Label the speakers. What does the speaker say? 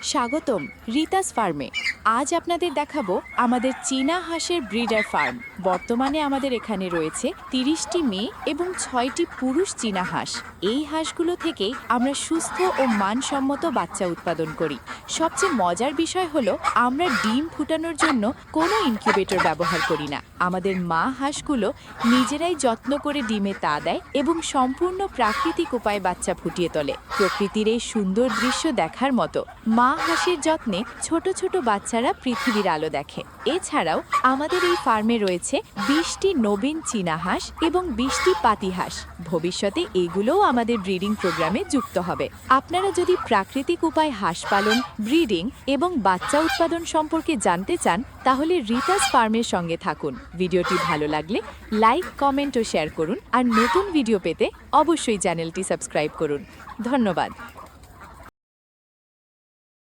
Speaker 1: স্বাগতম রিতাস ফার্মে। আজ আপনাদের দেখাবো আমাদের চীনা হাঁসের ব্রিডার ফার্ম। বর্তমানে আমাদের এখানে রয়েছে 30টি মেয়ে এবং 6টি পুরুষ চীনা হাঁস। এই হাঁসগুলো থেকেই আমরা সুস্থ ও মানসম্মত বাচ্চা উৎপাদন করি। সবচেয়ে মজার বিষয় হলো আমরা ডিম ফুটানোর জন্য কোনো ইনকিউবেটর ব্যবহার করি না। আমাদের মা হাঁসগুলো নিজেরাই যত্ন করে ডিমে তা দেয় এবং সম্পূর্ণ প্রাকৃতিক উপায়ে বাচ্চা ফুটিয়ে তোলে। প্রকৃতির এই সুন্দর দৃশ্য দেখার মতো। মা হাঁসের যত্নে ছোট ছোট বাচ্চারা পৃথিবীর আলো দেখে। এছাড়াও আমাদের এই ফার্মে রয়েছে 20টি নবীন চীনা হাঁস এবং 20টি পাতি হাঁস। ভবিষ্যতে এগুলোও আমাদের ব্রিডিং প্রোগ্রামে যুক্ত হবে। আপনারা যদি প্রাকৃতিক উপায় হাঁস পালন, ব্রিডিং এবং বাচ্চা উৎপাদন সম্পর্কে জানতে চান তাহলে রিতাস ফার্মের সঙ্গে থাকুন। ভিডিওটি ভালো লাগলে লাইক, কমেন্ট ও শেয়ার করুন। আর নতুন ভিডিও পেতে অবশ্যই চ্যানেলটি সাবস্ক্রাইব করুন। ধন্যবাদ।